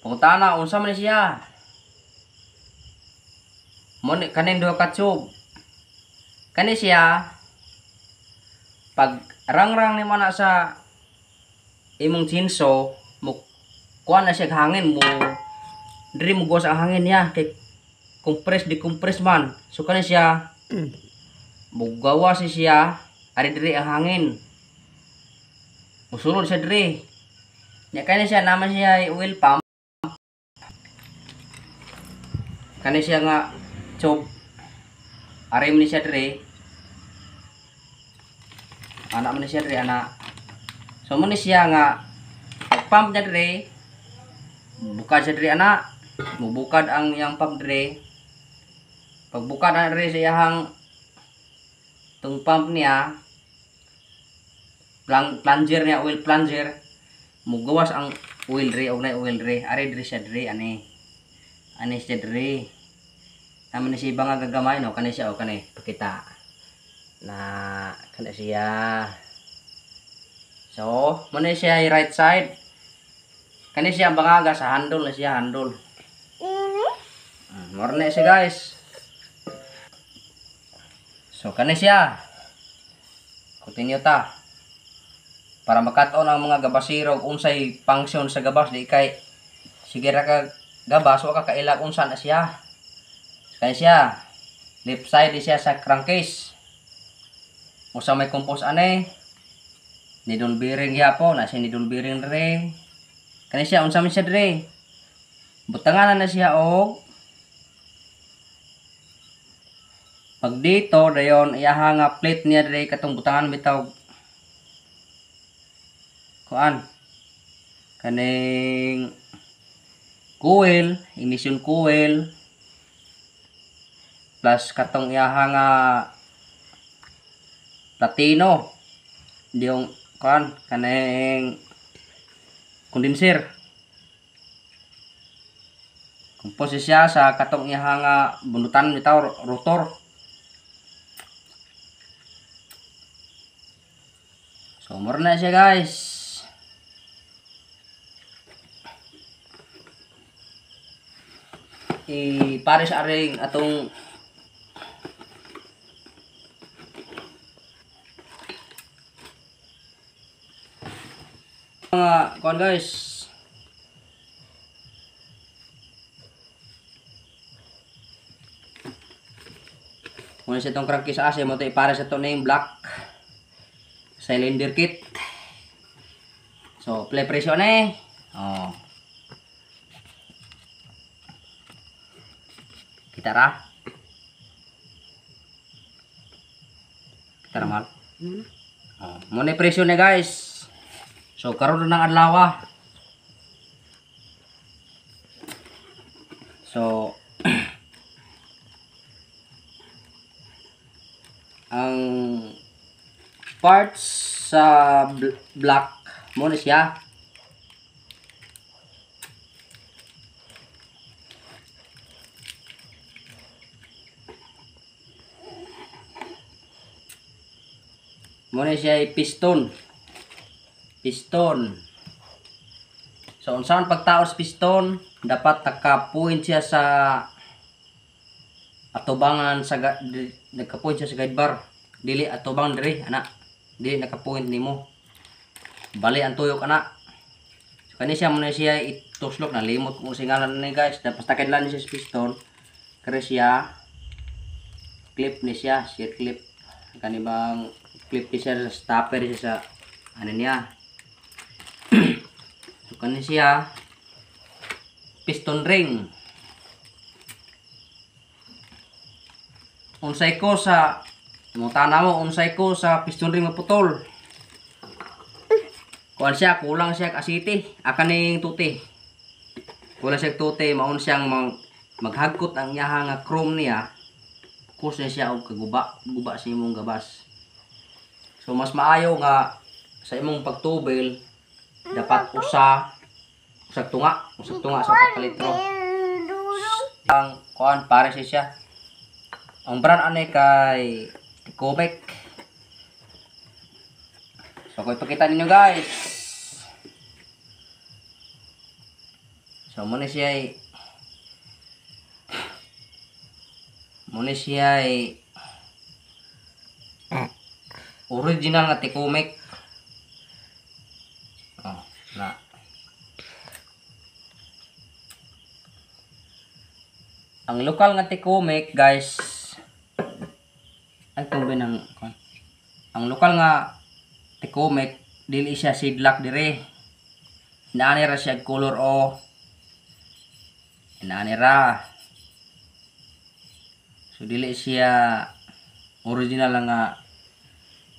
Pangutana unsa man siya? Mo kanin duha ka tube. Kani siya pag rangrang ni mana sa imong chinso mo kuha na siya hangin mo diri mo gawas ang hangin niya kay compress man. So kani siya mugawa siya ari diri ang hangin. Musulod siya diri. Nya kani siya naman siya oil pump. Kani siya nga tube. Ari man siya diri. Ana man siya diri ana. So man siya nga pump niya diri. Bukad siya diri ana. Mubukad ang yang pump diri. Pagbukad na diri sa iyang tung pump niya, plunger niya, oil plunger, mugawas ang oil diri, og nay oil diri, ari diri siya diri ani siya diri. Naman ni siya nga gagamay no, kani siya o kani pakita na kani siya. So mo ni siya right side, kani siya bangaga sa handle na siya, handle. Moro na siya guys. So kani siya. Continue ta. Para makat-on ang mga gabasiro kung unsay function sa gabas di kay sige ra ka gabas wa ka kailag unsa na siya. So, kani siya. Left side di siya sa crankcase. Usa may compose ane. Needle bearing gyapon, na siya needle bearing dre. Kani siya unsa man siya dre. Butangan na siya og pag dito dayon iyaha nga plate niya dire katong butangan bitaw kuan kaning coil, emission coil plus katong iyaha nga platino yung kuan kaning condenser. Compose siya sa katong iyaha nga bunutan bitaw rotor. So, mura na siya guys. Pares aring atong mga kuan guys. Muna siya itong crankcase asa mo ito ipares ito na yung black cylinder kit. So, play pressure na eh. Oh. Kita ra. Kita ra mal. Oh, muna pressure na guys. So, karon na ng adlaw. So, ang parts sa black mo na siya. Mo na siya piston. So unsaon pagtaos piston, dapat naka-point siya sa atubangan sa naka-point siya sa guide bar. Dili atubang diri ana. Dili naka-point nimo. Bali ang tuyok ana. So kani siya mo na siya ituslok na limot kung singalan ni guys. Dapat takadlan ni siya sa piston. Kare siya clip ni siya, shear clip. Kani bang clip ni siya sa stopper siya sa ano niya. So kani siya piston ring. Unsay ko sa mutana mo unsay ko sa piston ring maputol. Kuan siya kulang siya asiti, akaning tuti. Kulang siya tuti maun siyang maghagkot ang iyaha nga chrome niya. Kus na siya og kaguba, guba sa imong gabas. So mas maayo nga sa imong pagtubil dapat usag tunga sa pagkalitro. Ang kuan pare siya. Ang brand ane kay Komek. So ko ipakita ninyo guys. So So muna siya ay original nga tikumek. Oh, na. Ang lokal nga tikumek, guys, ang tubig ng ang lokal nga tikumek dili siya seedlock dire. Inaani ra siya color o. Inaani ra. So dili siya original nga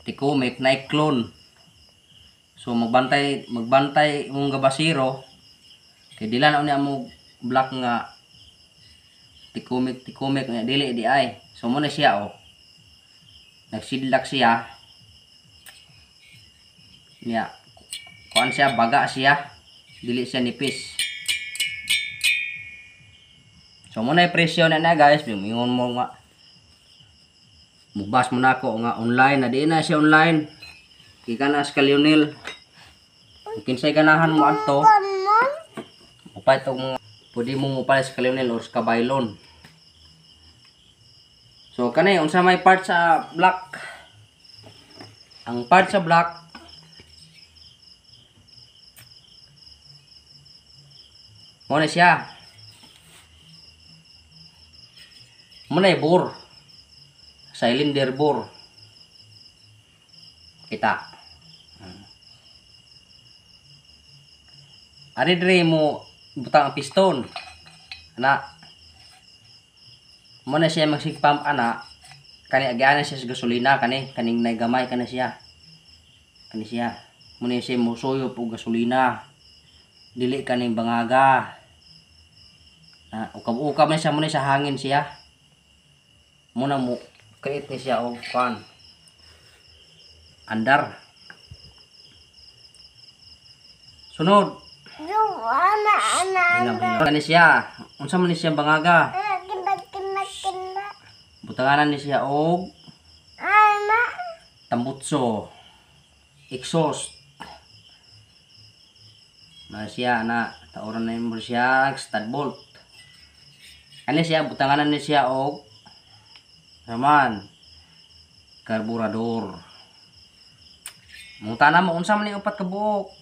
tikumek na clone. So magbantay imong gabasiro kay dila na unya mo black nga tikumek nga dili di ay. So mo na siya oh. Nagsidlak siya. Niya. Kuan siya baga siya. Dili siya nipis. So mo na presyo na guys, mingon mo nga. Mugbas mo na ako nga online na di na siya online. Kika na sa Lionel. Kinsay ganahan mo adto. Upay tong pwede mo mupay sa Lionel or sa Kabaylon. So kanay unsa may part sa black. Ang part sa black mo na siya. Muna bore. Cylinder bore. Kita. Ari dire mo butang ang piston. Ana. Muna siya magsig-pump ana. Kani agana siya sa gasolina kaning naigamay kana siya. Kani siya. Muna siya musuyo po gasolina. Dili kaning bangaga. Na ukab-ukab man siya muna sa hangin siya. Muna mo create ni siya og kan andar. Sunod. Ana. Kani siya. Unsa man ni siya bangaga? Butanganan ni siya og tambutso. Exhaust. Na siya na tauran na mo siya stud bolt. Kani siya butanganan ni siya og naman karburador. Mungtana mo unsa man ni upat ka buok.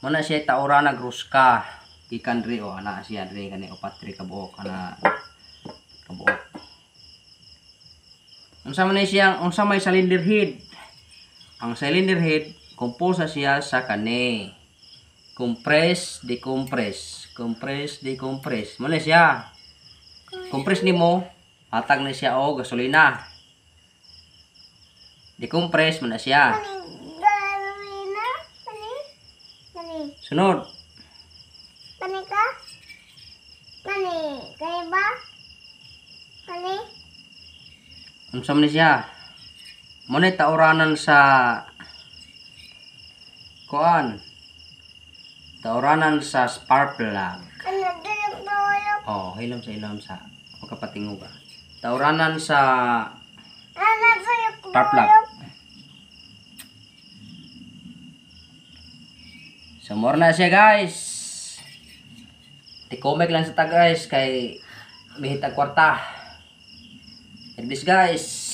Muna siya taura na gruska gikan diri o ana siya diri kani upat diri ka buok ana ka buok. Unsa man ni siya unsa may cylinder head. Ang cylinder head komposa siya sa kani compress decompress compress decompress. Muna siya compress nimo hatag na siya o gasolina. Decompress mo na siya. Sunod. Kani ka? Kani? Kani ba? Kani? Unsa man ni siya? Muna tauranan sa kuan. Tauranan sa spark plug. Ano dulog? Oh, hilom sa makapatingog ka. Tauranan sa Ano dulog? spark plug. So more na siya guys. Tikomek lang sa ta guys kay mihita kwarta. Like this guys.